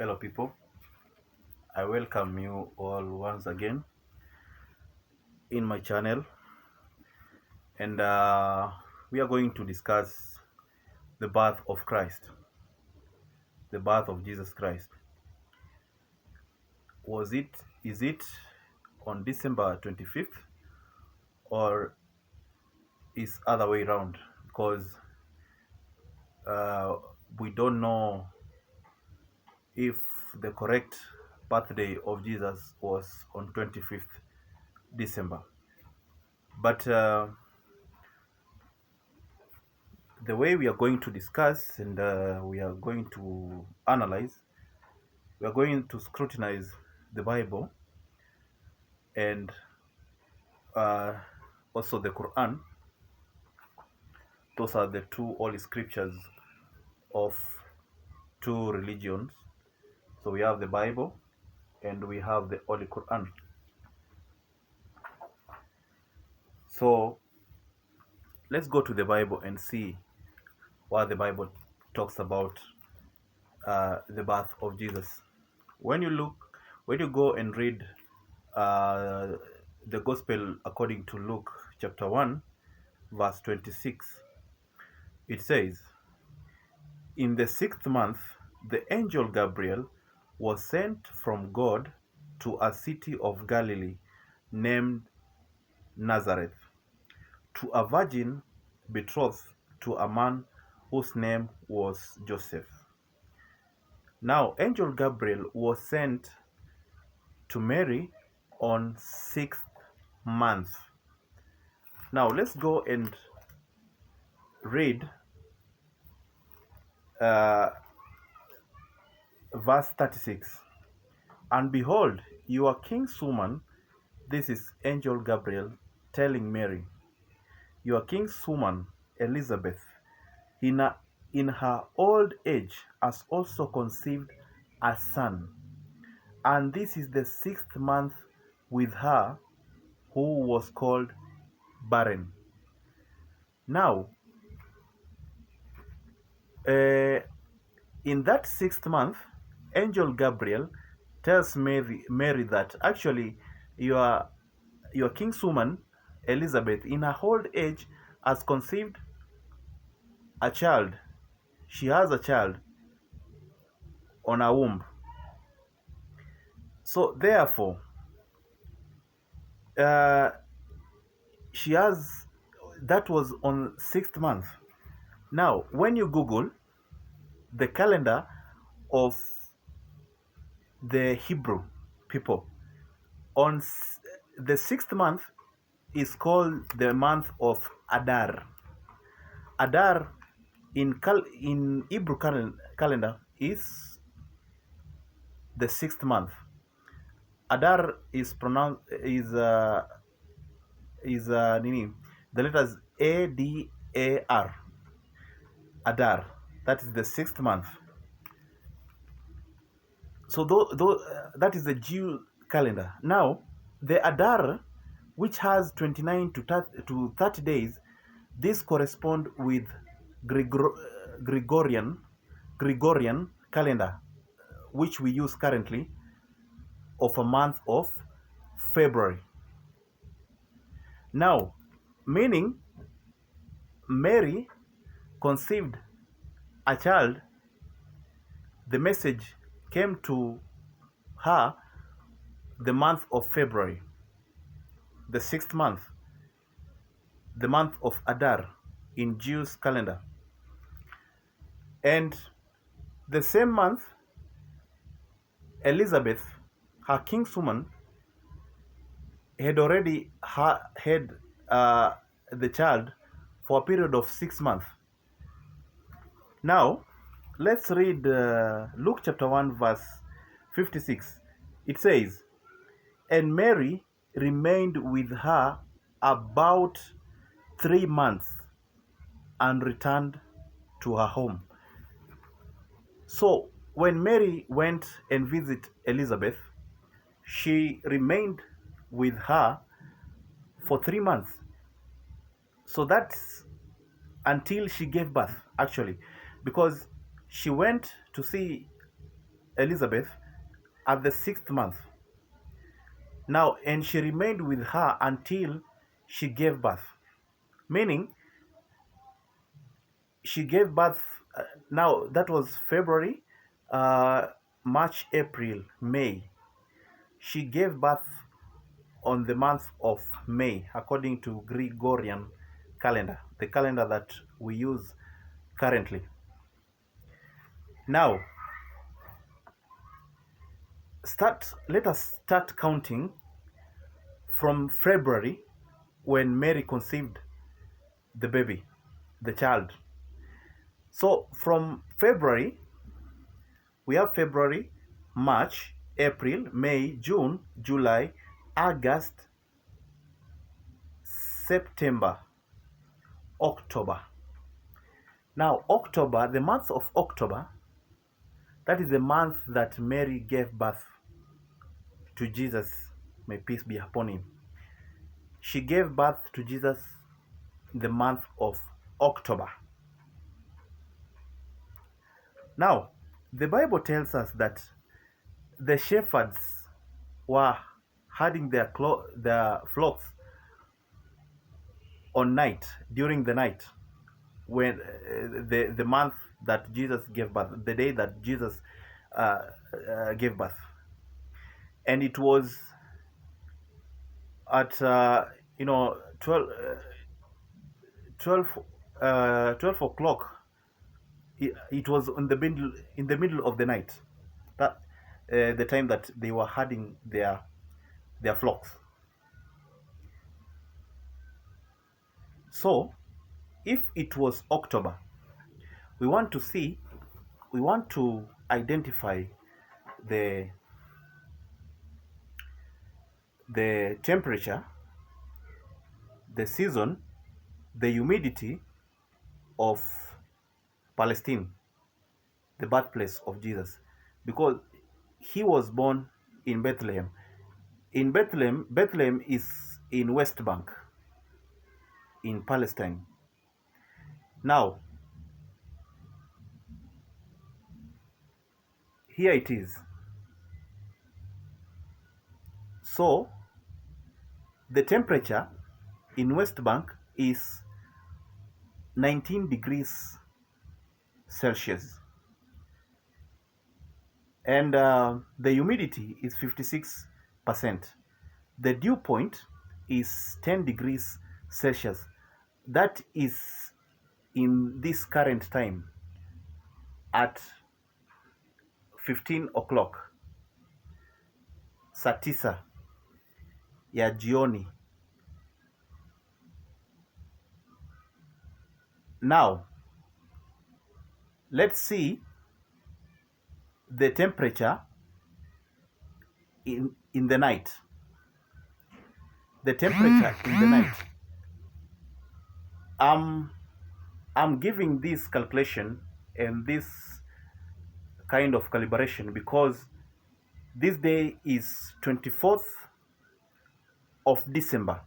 Hello, people. I welcome you all once again in my channel, and we are going to discuss the birth of Christ, the birth of Jesus Christ. Is it on December 25th, or is other way around? Because uh, we don't know if the correct birthday of Jesus was on 25th December. But the way we are going to discuss and we are going to analyze, we are going to scrutinize the Bible and uh, also the Quran. Those are the two holy scriptures of two religions. So we have the Bible and we have the Holy Quran. So let's go to the Bible and see what the Bible talks about the birth of Jesus. When you go and read uh, the Gospel according to Luke chapter 1, verse 26, it says, "In the 6th month, the angel Gabriel was sent from God to a city of Galilee named Nazareth, to a virgin betrothed to a man whose name was Joseph." Now, angel Gabriel was sent to Mary on 6th month. Now, let's go and read uh, verse 36. "And behold, your king's woman," this is angel Gabriel telling Mary, "your king's woman, Elizabeth, in, a, in her old age has also conceived a son. And this is the 6th month with her who was called barren." Now, in that 6th month, angel Gabriel tells Mary that actually your kinswoman Elizabeth, in her old age, has conceived a child. She has a child on her womb. So therefore, uh, she has that was on 6th month. Now, when you Google the calendar of the Hebrew people, on the 6th month is called the month of Adar. Adar in Hebrew calendar is the 6th month. Adar is pronounced the letters Adar. Adar. That is the 6th month. So that is the Jew calendar. Now, the Adar, which has 29 to 30 days, this correspond with Gregorian calendar, which we use currently, of a month of February. Now, meaning Mary conceived a child, the message came to her the month of February, the 6th month, the month of Adar in Jews' calendar. And the same month, Elizabeth, her kinswoman, had already had the child for a period of 6 months. Now, let's read Luke chapter 1, verse 56. It says, "And Mary remained with her about 3 months and returned to her home." So, when Mary went and visited Elizabeth, she remained with her for 3 months. So that's until she gave birth, actually, because she went to see Elizabeth at the 6th month. Now, and she remained with her until she gave birth. Meaning, she gave birth, now that was February, uh, March, April, May. She gave birth on the month of May, according to Gregorian calendar, the calendar that we use currently. Now, let us start counting from February, when Mary conceived the baby, the child. So from February, we have February, March, April, May, June, July, August, September, October. Now, October, the month of October, that is the month that Mary gave birth to Jesus. May peace be upon him. She gave birth to Jesus in the month of October. Now, the Bible tells us that the shepherds were herding their flocks on night, during the night, when the month that Jesus gave birth, the day that Jesus gave birth. And it was at 12 o'clock. It was in the middle of the night, that the time that they were herding their flocks. So if it was October, we want to identify the temperature, the season, the humidity of Palestine, the birthplace of Jesus, because he was born in Bethlehem. In Bethlehem is in West Bank, in Palestine. Now, here it is. So, the temperature in West Bank is 19 degrees Celsius. And the humidity is 56%. The dew point is 10 degrees Celsius. That is in this current time at 15 o'clock, saa 9 ya jioni. Now, let's see the temperature in the night. The temperature in the night. I'm giving this calculation and this kind of calibration because this day is 24th of December.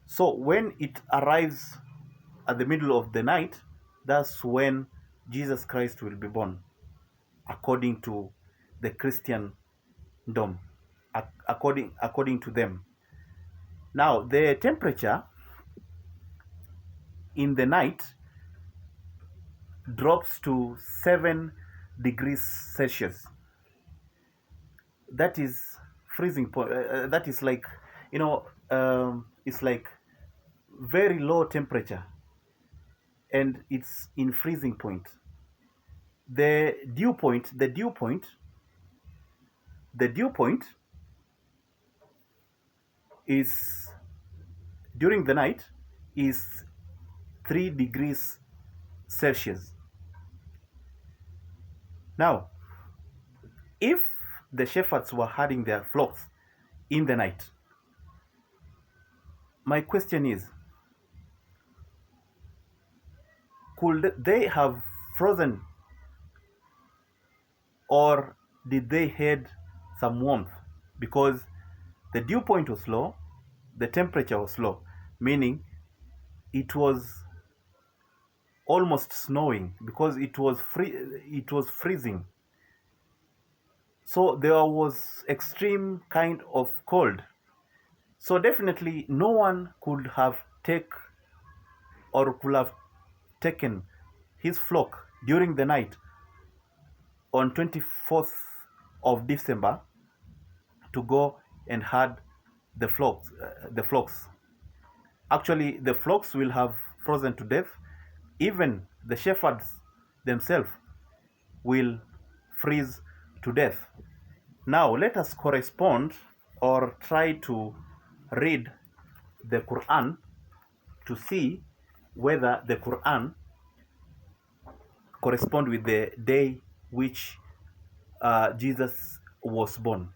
So when it arrives at the middle of the night, that's when Jesus Christ will be born, according to the Christendom, according to them. Now, the temperature in the night drops to 7 degrees Celsius. That is freezing point. That is like, it's like very low temperature, and it's in freezing point. The dew point is during the night is 3 degrees Celsius. Now, if the shepherds were herding their flocks in the night, my question is, could they have frozen, or did they had some warmth? Because the dew point was low, the temperature was low, meaning it was almost snowing, because it was freezing. So there was extreme kind of cold. So definitely no one could have taken his flock during the night on 24th of December to go and herd the flocks. Actually, the flocks will have frozen to death. Even the shepherds themselves will freeze to death. Now, let us correspond or try to read the Quran to see whether the Quran correspond with the day which Jesus was born.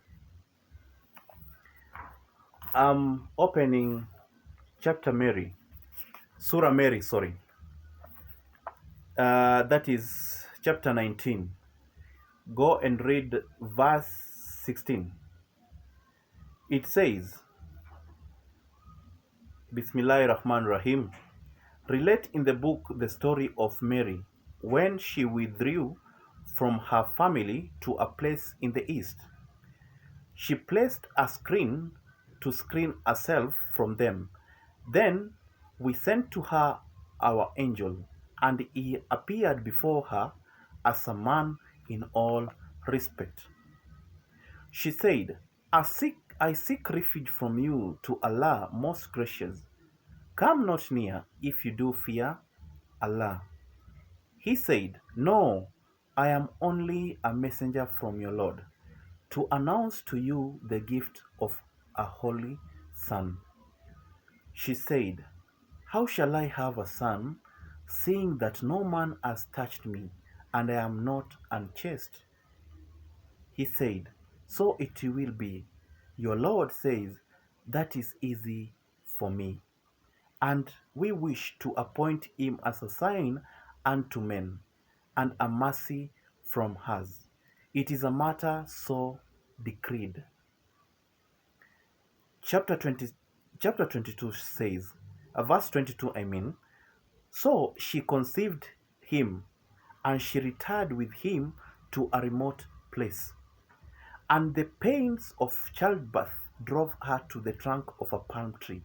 I'm opening Surah Mary, sorry. That is chapter 19. Go and read verse 16. It says, Bismillahir Rahmanir Rahim. Relate in the book the story of Mary when she withdrew from her family to a place in the east. She placed a screen to screen herself from them. Then we sent to her our angel, and he appeared before her as a man in all respect. She said, I seek refuge from you to Allah most gracious. Come not near if you do fear Allah. He said, No, I am only a messenger from your Lord to announce to you the gift of a holy son. She said, How shall I have a son, seeing that no man has touched me, and I am not unchaste? He said, So it will be. Your Lord says, That is easy for me. And we wish to appoint him as a sign unto men, and a mercy from us. It is a matter so decreed. Chapter 20, chapter 22 says, verse 22, I mean, So she conceived him, and she retired with him to a remote place. And the pains of childbirth drove her to the trunk of a palm tree.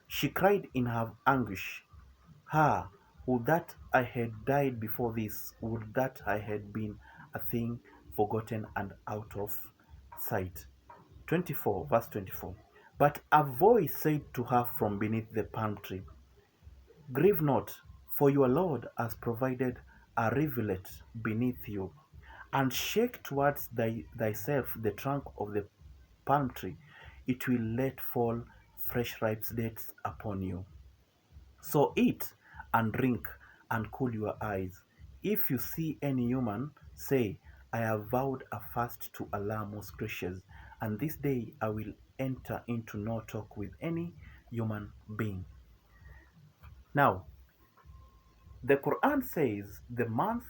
She cried in her anguish, Ah, would that I had died before this, would that I had been a thing forgotten and out of sight. 24, verse 24. But a voice said to her from beneath the palm tree, Grieve not, for your Lord has provided a rivulet beneath you, and shake towards thyself the trunk of the palm tree. It will let fall fresh ripe dates upon you. So eat and drink and cool your eyes. If you see any human, say, I have vowed a fast to Allah most gracious, and this day I will enter into no talk with any human being. Now, the Quran says the month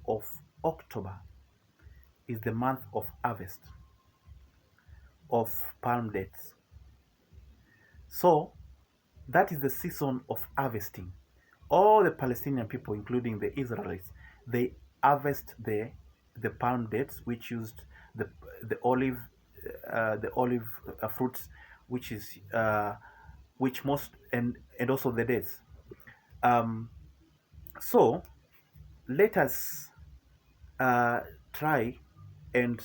of October is the month of harvest of palm dates. So that is the season of harvesting. All the Palestinian people, including the Israelites, they harvest the palm dates, which used the the olive fruits, which is which most and also the dates. Um, so let us try and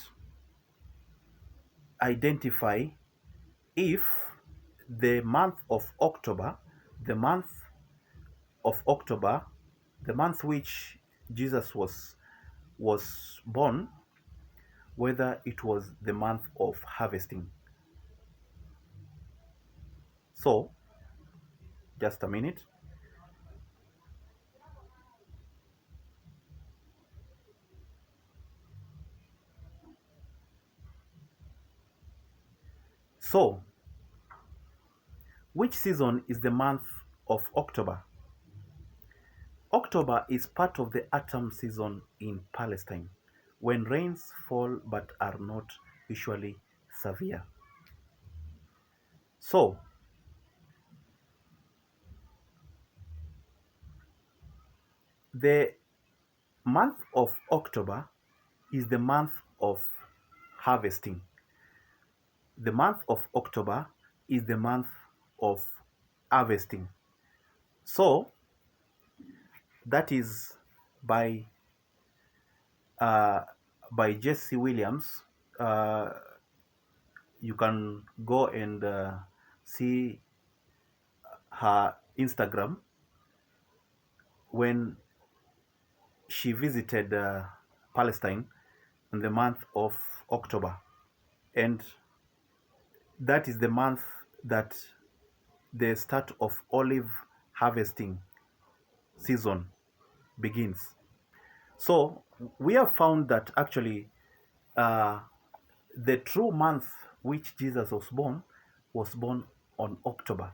identify if the month of October, the month of October, the month which Jesus was born, whether it was the month of harvesting. So, just a minute. So, which season is the month of October? October is part of the autumn season in Palestine, when rains fall but are not usually severe. So, the month of October is the month of harvesting. The month of October is the month of harvesting. So that is by uh, by Jesse Williams. You can go and see her Instagram when she visited Palestine in the month of October. And that is the month that the start of olive harvesting season begins. So we have found that actually uh, the true month which Jesus was born on October.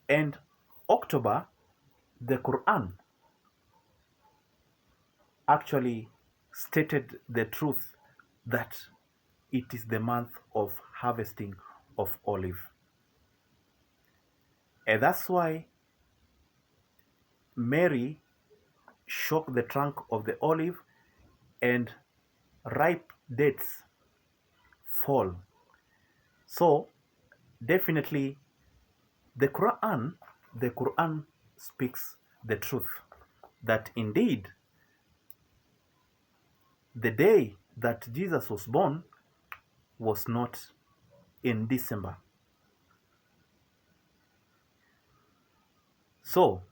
And October, the Quran actually stated the truth that it is the month of harvesting of olive. And that's why Mary shook the trunk of the olive and ripe dates fall. So definitely the Quran speaks the truth that indeed the day that Jesus was born was not in December. So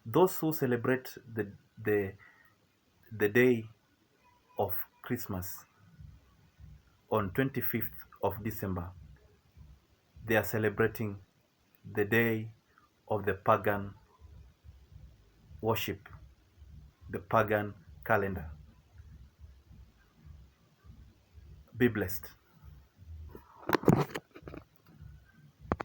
those who celebrate the, the day of Christmas on 25th of December, they are celebrating the day of the pagan worship, the pagan calendar. Be blessed.